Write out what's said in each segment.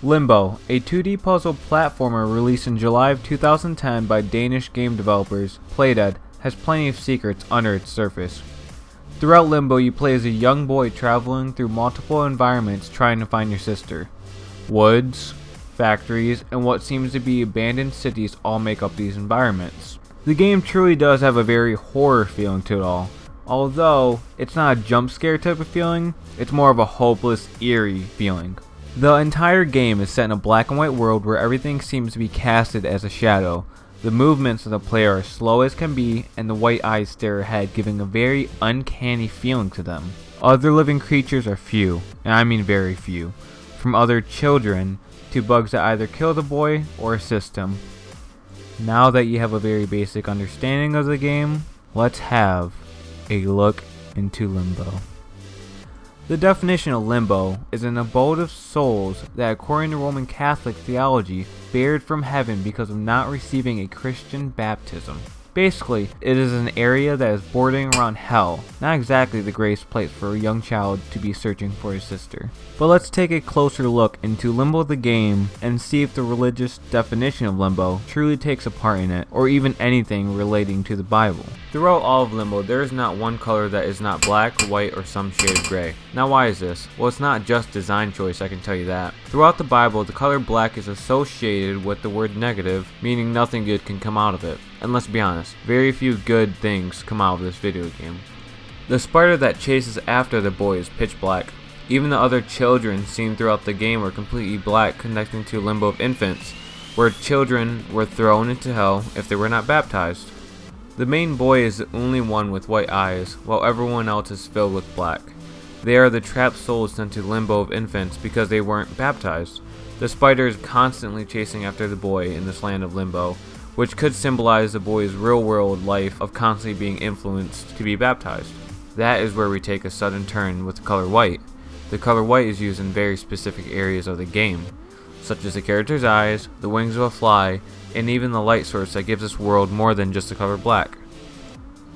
Limbo, a 2D puzzle platformer released in July of 2010 by Danish game developers Playdead, has plenty of secrets under its surface. Throughout Limbo, you play as a young boy traveling through multiple environments trying to find your sister. Woods, factories, and what seems to be abandoned cities all make up these environments. The game truly does have a very horror feeling to it all. Although, it's not a jump scare type of feeling, it's more of a hopeless, eerie feeling. The entire game is set in a black and white world where everything seems to be casted as a shadow. The movements of the player are slow as can be, and the white eyes stare ahead, giving a very uncanny feeling to them. Other living creatures are few, and I mean very few, from other children to bugs that either kill the boy or assist him. Now that you have a very basic understanding of the game, let's have a look into Limbo. The definition of limbo is an abode of souls that, according to Roman Catholic theology, fared from heaven because of not receiving a Christian baptism. Basically, it is an area that is bordering around hell, not exactly the greatest place for a young child to be searching for his sister. But let's take a closer look into Limbo the game and see if the religious definition of Limbo truly takes a part in it, or even anything relating to the Bible. Throughout all of Limbo, there is not one color that is not black, white, or some shade of gray. Now why is this? Well, it's not just design choice, I can tell you that. Throughout the Bible, the color black is associated with the word negative, meaning nothing good can come out of it. And let's be honest, very few good things come out of this video game. The spider that chases after the boy is pitch black. Even the other children seen throughout the game are completely black, connecting to Limbo of infants, where children were thrown into hell if they were not baptized. The main boy is the only one with white eyes, while everyone else is filled with black. They are the trapped souls sent to Limbo of infants because they weren't baptized. The spider is constantly chasing after the boy in this land of Limbo, which could symbolize the boy's real-world life of constantly being influenced to be baptized. That is where we take a sudden turn with the color white. The color white is used in very specific areas of the game, such as the character's eyes, the wings of a fly, and even the light source that gives this world more than just the color black.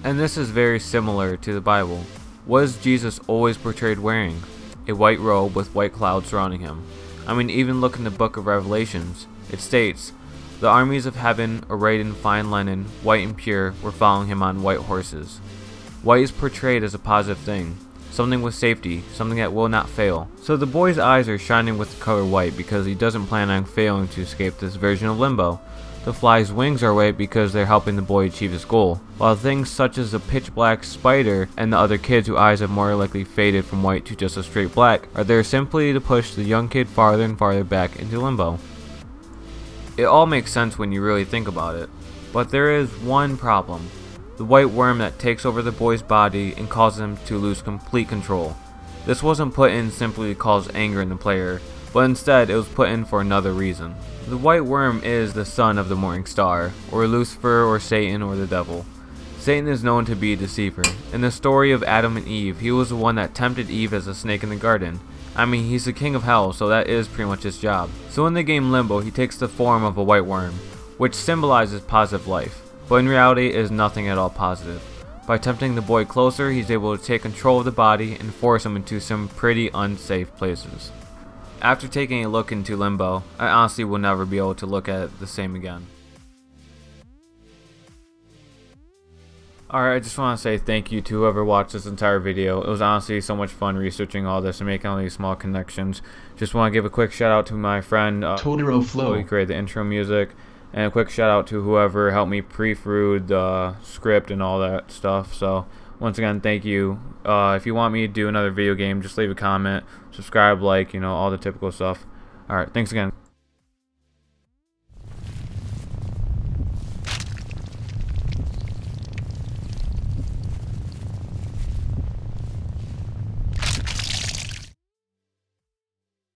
And this is very similar to the Bible. What is Jesus always portrayed wearing? A white robe with white clouds surrounding him. I mean, even look in the book of Revelations. It states, "The armies of heaven, arrayed in fine linen, white and pure, were following him on white horses." White is portrayed as a positive thing, something with safety, something that will not fail. So the boy's eyes are shining with the color white because he doesn't plan on failing to escape this version of Limbo. The fly's wings are white because they're helping the boy achieve his goal, while things such as the pitch black spider and the other kids whose eyes have more likely faded from white to just a straight black are there simply to push the young kid farther and farther back into Limbo. It all makes sense when you really think about it, but there is one problem. The white worm that takes over the boy's body and causes him to lose complete control. This wasn't put in simply to cause anger in the player, but instead it was put in for another reason. The white worm is the son of the morning star, or Lucifer, or Satan, or the devil. Satan is known to be a deceiver. In the story of Adam and Eve, he was the one that tempted Eve as a snake in the garden. I mean, he's the king of hell, so that is pretty much his job. So in the game Limbo, he takes the form of a white worm, which symbolizes positive life, but in reality it is nothing at all positive. By tempting the boy closer, he's able to take control of the body and force him into some pretty unsafe places. After taking a look into Limbo, I honestly will never be able to look at it the same again. Alright, I just want to say thank you to whoever watched this entire video. It was honestly so much fun researching all this and making all these small connections. Just want to give a quick shout out to my friend Totoro Flow, who created the intro music, and a quick shout out to whoever helped me proofread the script and all that stuff. So once again, thank you. If you want me to do another video game, just leave a comment, subscribe, like, all the typical stuff. Alright, thanks again.